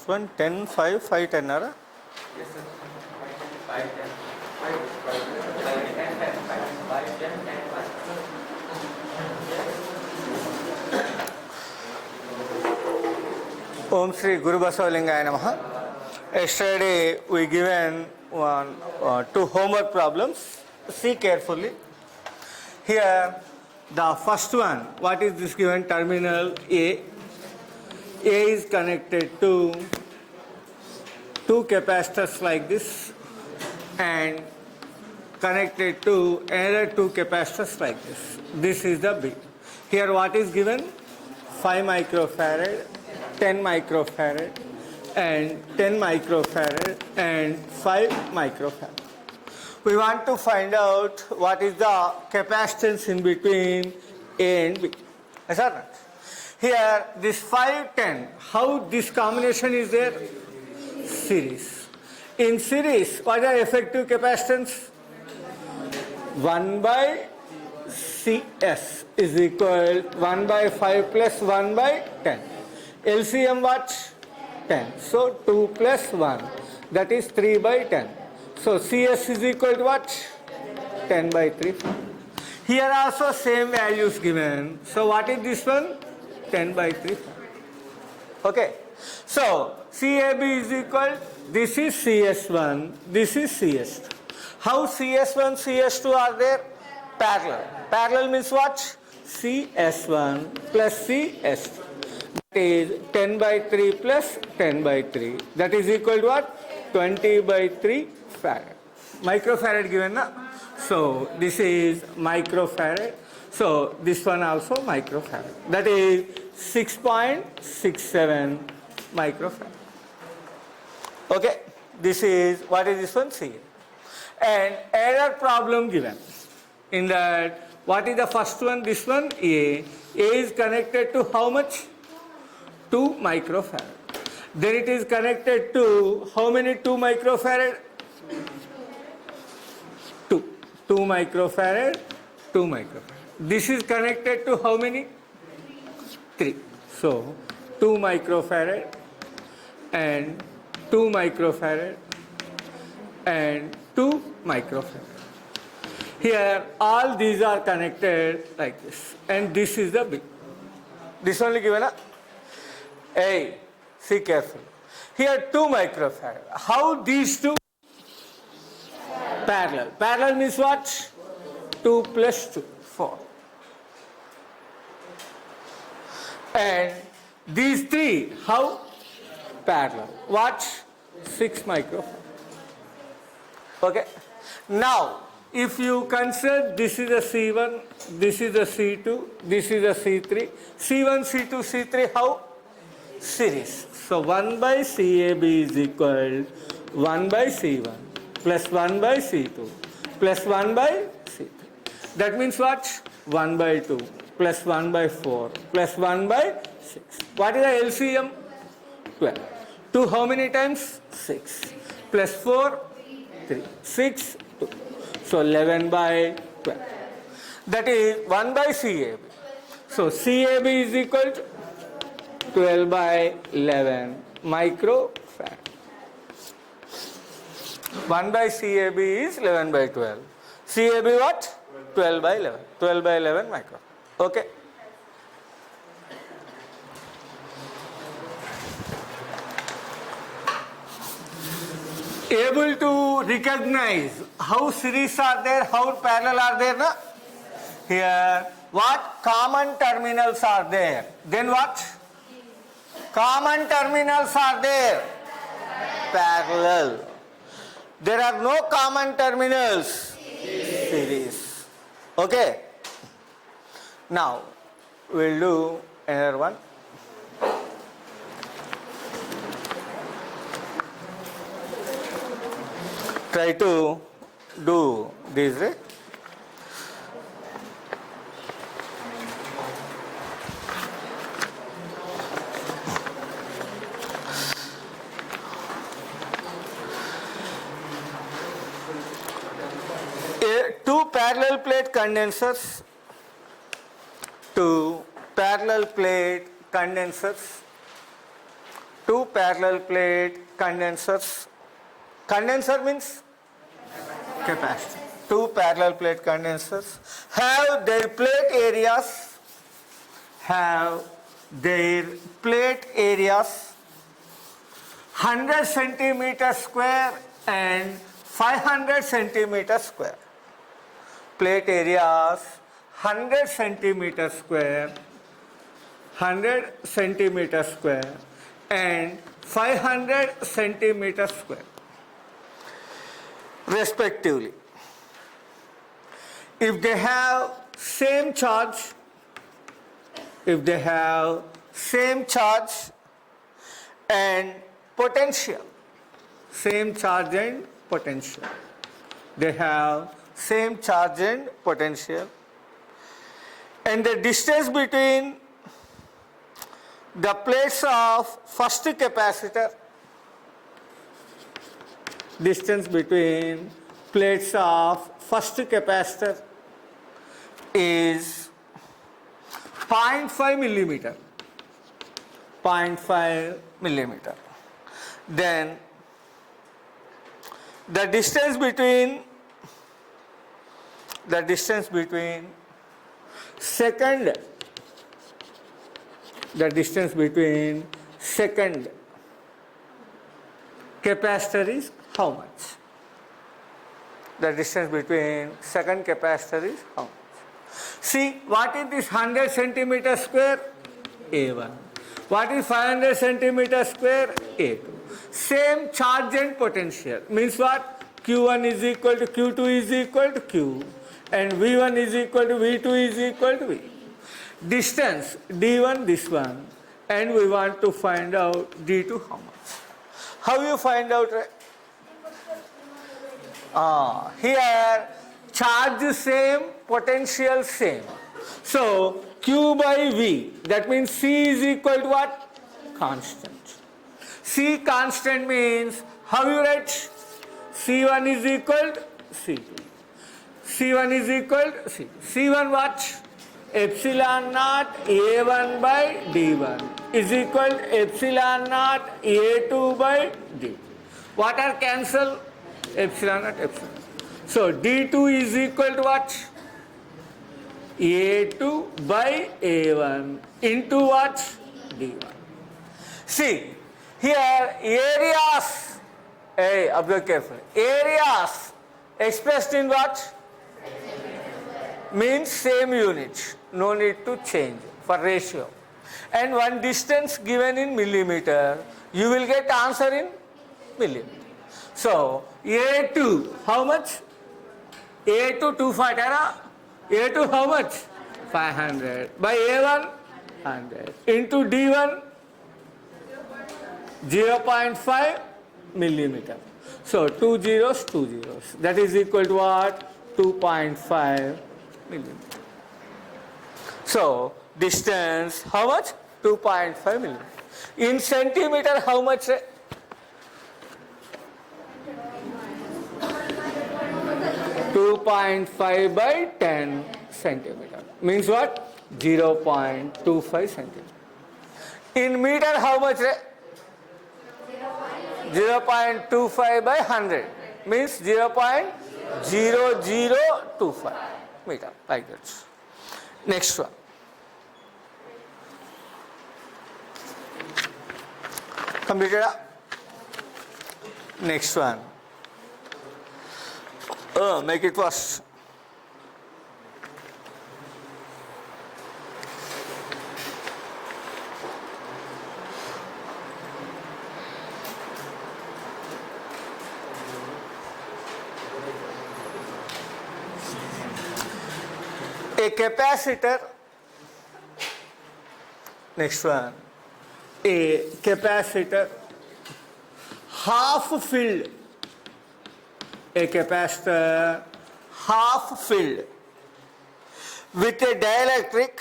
first one 10, 5, 5, 10, right? Yes, sir. 5, 10, 5, 10, 10, 5, 10, 10, 5. Om Shri Guru Basavalingaya Namaha. Yesterday we given two homework problems. See carefully. Here the first one, what is this given? Terminal A. A is connected to two capacitors like this and connected to another two capacitors like this. This is the B. Here what is given? 5 microfarad, 10 microfarad and 10 microfarad and 5 microfarad. We want to find out what is the capacitance in between A and B. Yes or not? Here this 5, 10, how this combination is there? Series. In series, what is the effective capacitance? 1 by CS is equal 1 by 5 plus 1 by 10. LCM what? 10. So 2 plus 1, that is 3 by 10. So CS is equal to what? 10 by 3. Here also same values given. So what is this one? 10 by 3. Okay. So CAB is equal, this is CS1, this is CS2. How CS1, CS2 are there? Parallel. Parallel means what? CS1 plus CS2. That is 10 by 3 plus 10 by 3. That is equal to what? 20 by 3 farad. Microfarad given, na? So this is microfarad. So this one also microfarad. That is 6.67 microfarad. Okay. This is, what is this one? C. And error problem given. In that, what is the first one? This one, A. A is connected to how much? 2 microfarad. Then it is connected to how many 2 microfarad? 2. 2 microfarad, 2 microfarad. This is connected to how many? 3. So, 2 microfarad and 2 microfarad and 2 microfarad. Here, all these are connected like this. And this is the B. This only given a A. See carefully. Here 2 microfarad. How these two? Parallel. Parallel means what? 2 plus 2, 4. And these 3, how? Parallel. What? 6 microfarad. Okay. Now, if you consider this is a C1, this is a C2, this is a C3. C1, C2, C3, how? Series. So 1 by CAB is equal 1 by C1 plus 1 by C2 plus 1 by C3. That means what? 1 by 2 plus 1 by 4 plus 1 by 6. What is the LCM? 12. 2 how many times? 6. Plus 4, 3. 6, 2. So 11 by 12. That is 1 by CAB. So CAB is equal to 12 by 11 microfarad. 1 by CAB is 11 by 12. CAB what? 12 by 11. 12 by 11 microfarad. Okay. Able to recognize how series are there, how parallel are there, na? Here, what common terminals are there? Then what? Common terminals are there. Parallel. There are no common terminals. Series. Okay. Now, we'll do another one. Try to do this, right? Two parallel plate condensers, two parallel plate condensers. Condenser means capacitor. Two parallel plate condensers have their plate areas 100 centimeter square and 500 centimeter square. Plate areas 100 centimeter square, 100 centimeter square and 500 centimeter square respectively. If they have same charge, and potential, same charge and potential, they have same charge and potential, and the distance between the plates of first capacitor, distance between plates of first capacitor is 0.5 millimeter. 0.5 millimeter. Then the distance between second capacitor is how much? The distance between second capacitor is how much? See, what is this 100 centimeter square? A1. What is 500 centimeter square? A2. Same charge and potential. Means what? Q1 is equal to Q2 is equal to Q. And V1 is equal to V2 is equal to V. Distance D1 this one. And we want to find out D2 how much. How you find out? Here charge same, potential same. So Q by V, that means C is equal to what? Constant. C constant means, how you write? C1 is equal to C2. C1 is equal to C2. C1 what? Epsilon naught A1 by D1 is equal to epsilon naught A2 by D2. What are cancel? Epsilon naught, epsilon. So D2 is equal to what? A2 by A1 into what? D1. See, here areas, observe carefully, areas expressed in what? Means same unit, no need to change for ratio. And one distance given in millimeter, you will get answer in millimeter. So A2, how much? A2 240, A2 how much? 500 by A1 100 into D1 0.5 millimeter. So 2 zeros, 2 zeros. That is equal to what? 2.5 millimeter. So distance how much? 2.5 millimeter. In centimeter how much? 2.5 by 10 centimeter. Means what? 0.25 centimeter. In meter how much? 0.25 by 100. Means 0.0025 meter. Like that. Next one. Completed? Next one. Make it worse. A capacitor, next one, a capacitor half filled, a capacitor half filled with a dielectric,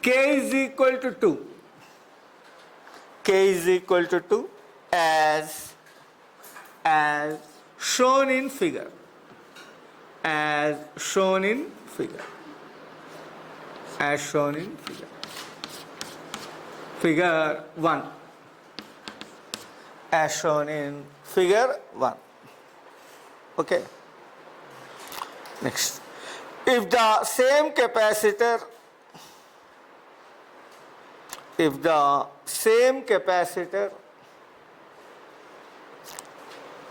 K is equal to 2, K is equal to 2 as shown in figure. As shown in figure. Figure 1, as shown in figure 1. Okay. Next, if the same capacitor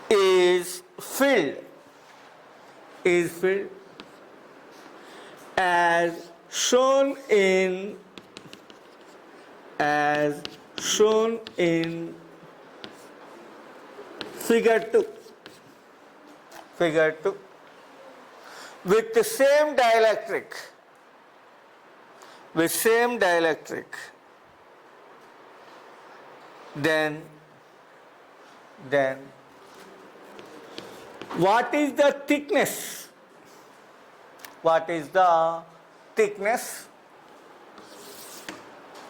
is filled as shown in figure 2 with the same dielectric then what is the thickness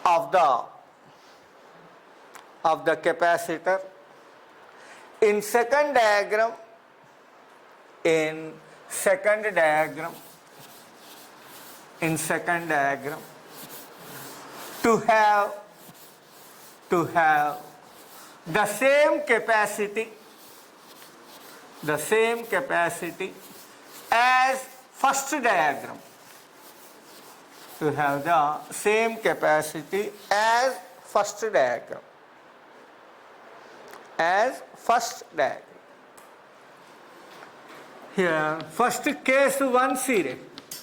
of the capacitor? In second diagram, to have the same capacity as first diagram, Here, first case 1 series.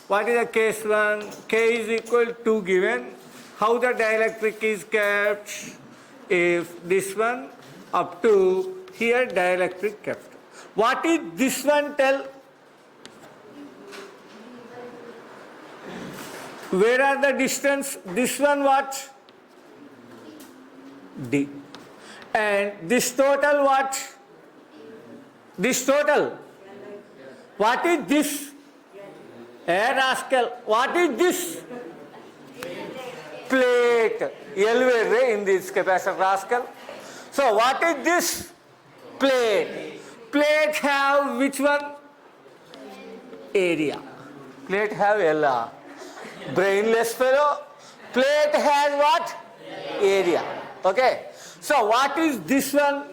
What is the case 1? K is equal to given. How the dielectric is kept? If this one up to here dielectric kept. What is this one tell? Where are the distance? This one what? D. And this total what? This total. What is this? Hey rascal, what is this? Plate. L in this capacitor rascal. So what is this? Plate. Plate have which one? Area. Plate have L. Brainless fellow. Plate has what? Area. Okay. So what is this one?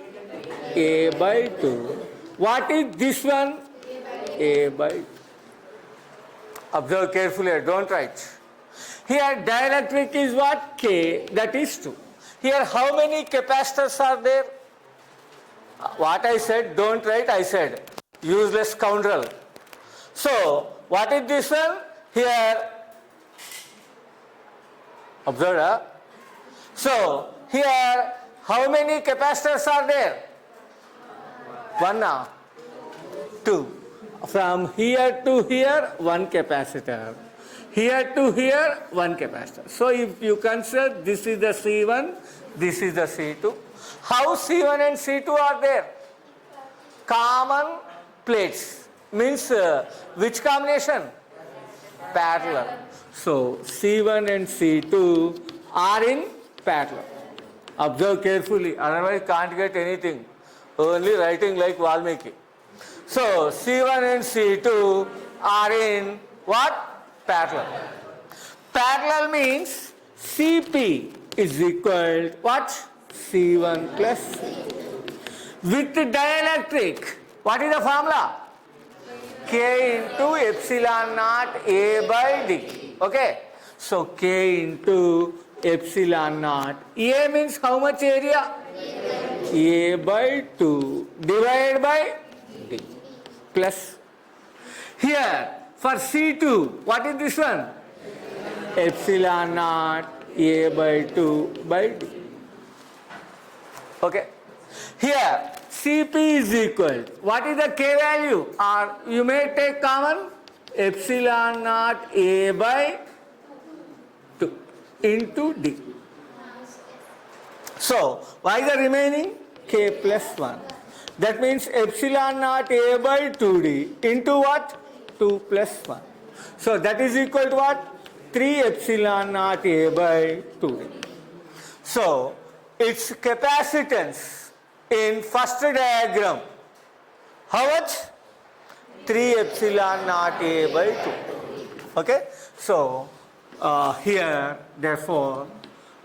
A by 2. What is this one? A by 2. Observe carefully, don't write. Here dielectric is what? K, that is 2. Here how many capacitors are there? What I said, don't write, I said. Useless scoundrel. So, what is this one? Here, observe. So, here how many capacitors are there? 1, 2. From here to here, 1 capacitor. Here to here, 1 capacitor. So if you consider this is the C1, this is the C2. How C1 and C2 are there? Common plates. Means which combination? Parallel. So C1 and C2 are in parallel. Observe carefully, otherwise can't get anything. Only writing like Valmiki. So C1 and C2 are in what? Parallel. Parallel means CP is equal to what? C1 plus C. With dielectric, what is the formula? K into epsilon naught A by D. Okay. So K into epsilon naught. A means how much area? A by 2 divided by D plus. Here for C2, what is this one? Epsilon naught A by 2 by D. Okay. Here Cp is equal. What is the K value? Or you may take common epsilon naught A by 2 into D. So, why the remaining? K plus 1. That means epsilon naught A by 2D into what? 2 plus 1. So, that is equal to what? 3 epsilon naught A by 2D. So, its capacitance in first diagram, how much? 3 epsilon naught A by 2. Okay? So, here, therefore,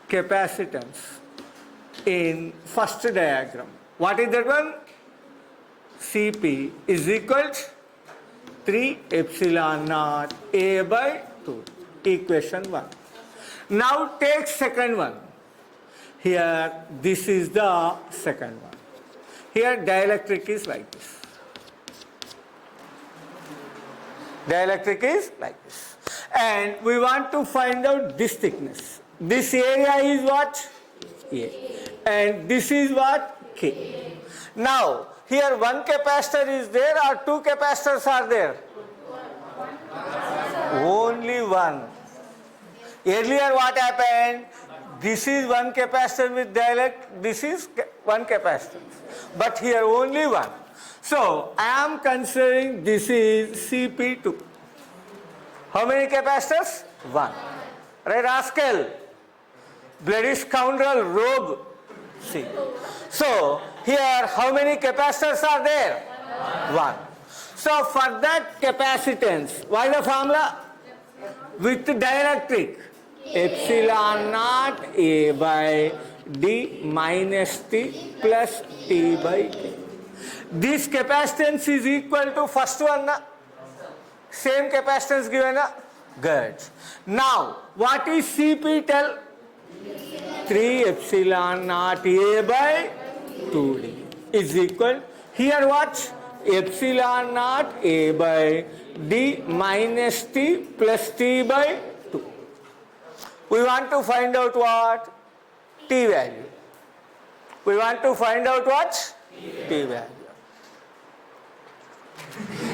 capacitance in first diagram. What is that one? Cp is equal to 3 epsilon naught A by 2. Equation 1. Now take second one. Here this is the second one. Here dielectric is like this. Dielectric is like this. And we want to find out this thickness. This area is what? A. And this is what? K. Now, here one capacitor is there or two capacitors are there? Only one. Earlier what happened? This is one capacitor with dielectric, this is one capacitor. But here only one. So, I am considering this is Cp2. How many capacitors? One. Right, rascal? Bloody scoundrel, rogue. See. So, here how many capacitors are there? One. So, for that capacitance, what is the formula? With dielectric, epsilon naught A by D minus T plus T by K. This capacitance is equal to first one, na? Same capacitance given, na? Good. Now, what is Cp tell? 3 epsilon naught A by 2D is equal, here what? Epsilon naught A by D minus T plus T by 2. We want to find out what? T value. We want to find out what? T value.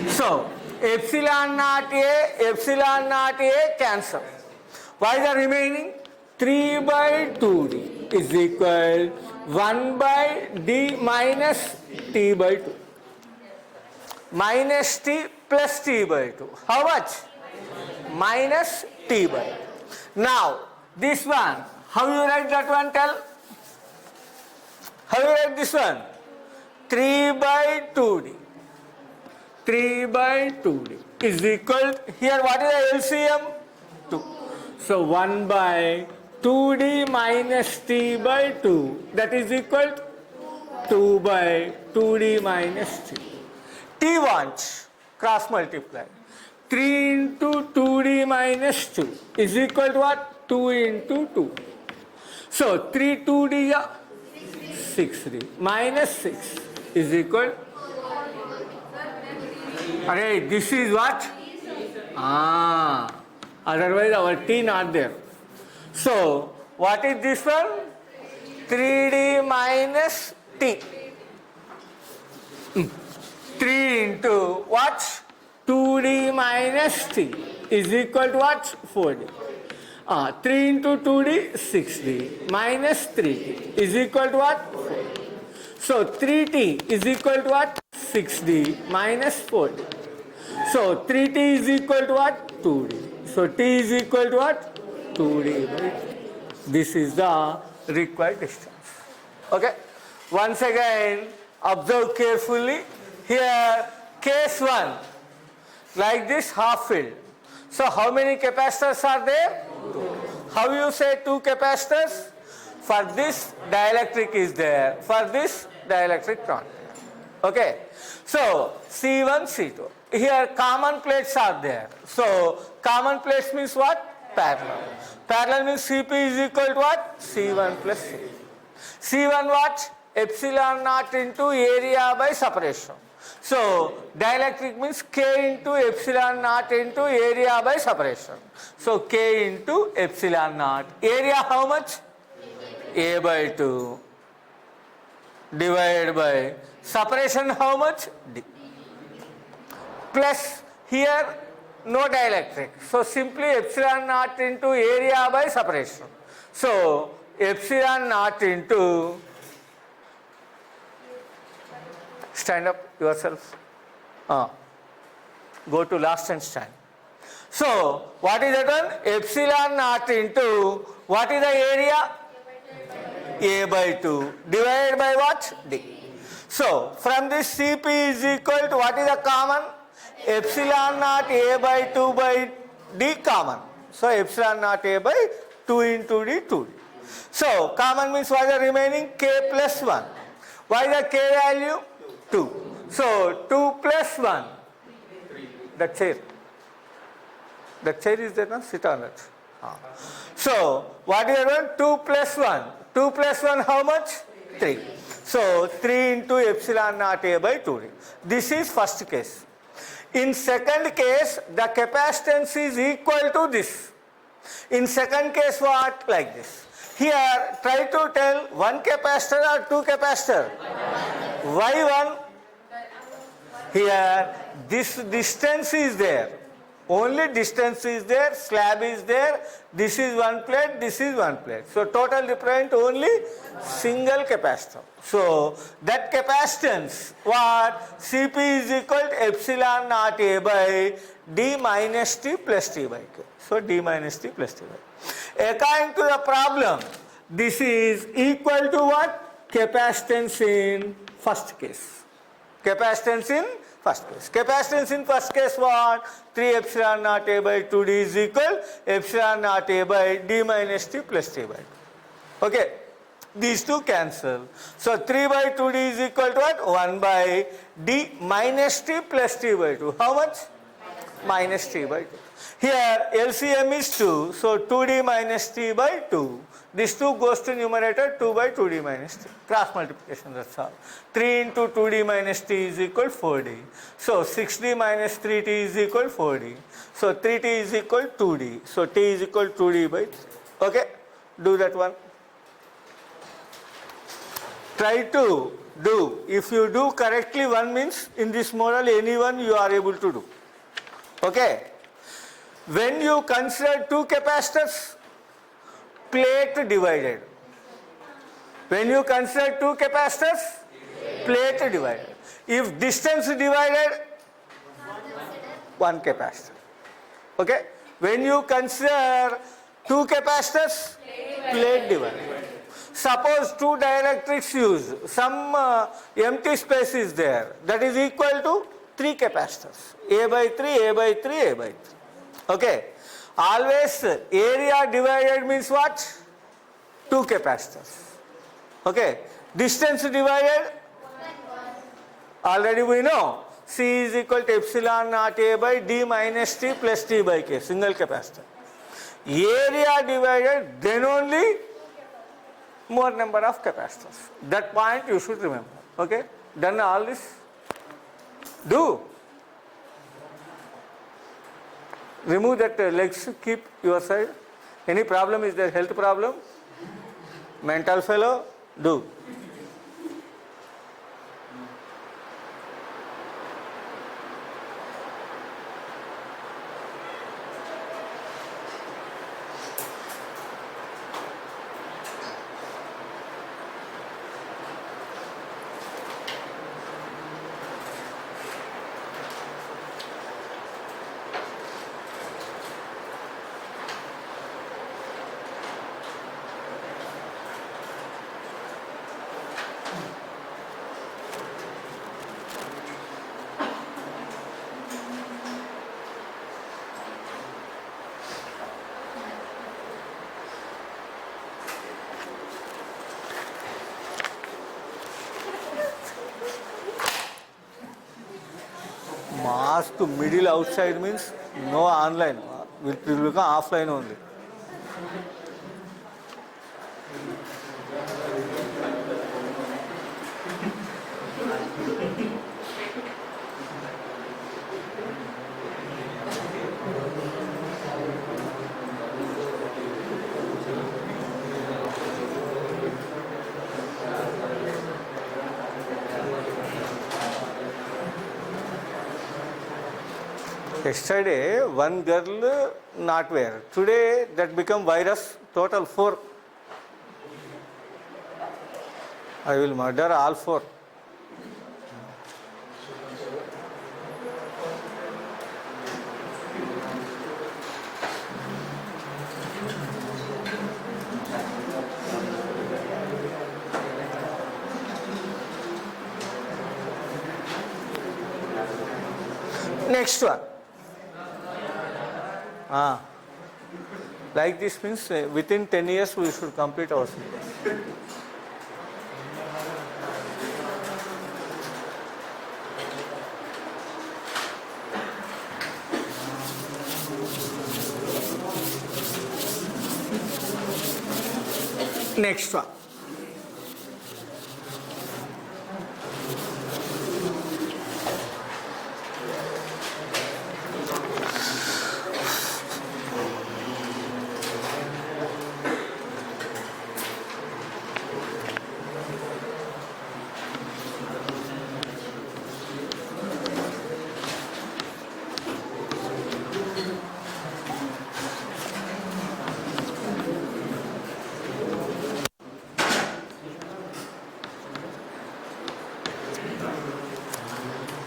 So, epsilon naught A cancel. What is the remaining? 3 by 2D is equal 1 by D minus T by 2. Minus T plus T by 2. How much? Minus T by 2. Now, this one, how you write that one, tell? How you write this one? 3 by 2D. 3 by 2D is equal, here what is the LCM? 2. So 1 by 2D minus T by 2, that is equal to 2 by 2D minus T. T wants cross multiply. 3 into 2D minus 2 is equal to what? 2 into 2. So 3 2D 6D minus 6 is equal. Array, this is what? Otherwise our T not there. So what is this one? 3D minus T. 3 into what? 2D minus T is equal to what? 4D. 3 into 2D, 6D minus 3D is equal to what? 4D. So 3T is equal to what? 6D minus 4D. So 3T is equal to what? 2D. So T is equal to what? 2D by 2. This is the required distance. Okay. Once again, observe carefully. Here, case 1, like this half filled. So how many capacitors are there? 2. How you say 2 capacitors? For this dielectric is there. For this dielectric not there. Okay. So C1, C2. Here common plates are there. So common plates means what? Parallel. Parallel means Cp is equal to what? C1 plus C. C1 what? Epsilon naught into area by separation. So dielectric means K into epsilon naught into area by separation. So K into epsilon naught. Area how much? A by 2 divided by separation how much? D. Plus here no dielectric. So simply epsilon naught into area by separation. So epsilon naught into, stand up yourself. Go to last and stand. So what is that one? Epsilon naught into, what is the area? A by 2 divided by what? D. So from this Cp is equal to what is the common? Epsilon naught A by 2 by D common. So epsilon naught A by 2 into D 2D. So common means what is the remaining? K plus 1. What is the K value? 2. So 2 plus 1. The chair. The chair is there, no? Sit on it. So what is the one? 2 plus 1. 2 plus 1 how much? 3. So 3 into epsilon naught A by 2D. This is first case. In second case, the capacitance is equal to this. In second case, what? Like this. Here, try to tell one capacitor or two capacitor. Why one? Here, this distance is there. Only distance is there, slab is there, this is one plate, this is one plate. So total different only single capacitor. So that capacitance, what? Cp is equal to epsilon naught A by d minus t plus t by k. So d minus t plus t by k. According to the problem, this is equal to what? Capacitance in first case. Capacitance in first case. Capacitance in first case what? 3 epsilon naught A by 2d is equal epsilon naught A by d minus t plus t by 2. Okay. These two cancel. So 3 by 2d is equal to what? 1 by d minus t plus t by 2. How much? Minus t by 2. Here LCM is 2. So 2d minus t by 2. This 2 goes to numerator, 2 by 2d minus t. Cross multiplication, that's all. 3 into 2d minus t is equal 4d. So 6d minus 3t is equal 4d. So 3t is equal 2d. So t is equal 2d by 3. Okay, do that one. Try to do. If you do correctly, one means in this model anyone you are able to do. Okay. When you consider two capacitors, plate divided. When you consider two capacitors, plate divided. If distance divided, one capacitor. Okay? When you consider two capacitors, plate divided. Suppose two dielectrics used, some empty space is there, that is equal to three capacitors. A by 3, A by 3, A by 3. Okay? Always area divided means what? Two capacitors. Okay. Distance divided, already we know. C is equal to epsilon naught A by d minus t plus t by k, single capacitor. Area divided, then only more number of capacitors. That point you should remember. Okay. Done all this? Do. Remove that legs, keep your side. Any problem is there? Health problem? Mental fellow? Do. Mask middle outside means no online. Will become offline only. Yesterday, one girl not wear. Today, that become virus, total 4. I will murder all 4. Next one. Like this means within 10 years we should complete our syllabus. Next one.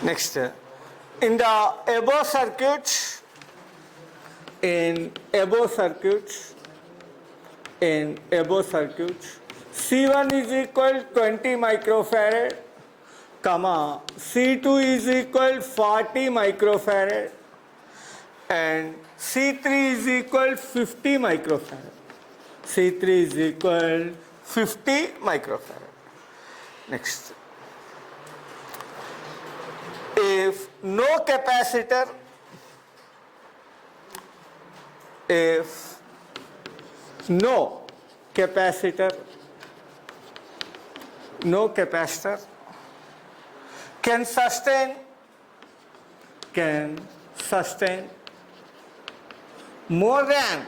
Next, in the above circuits, C1 is equal 20 microfarad, comma C2 is equal 40 microfarad, and C3 is equal 50 microfarad. C3 is equal 50 microfarad. Next. If no capacitor, can sustain more than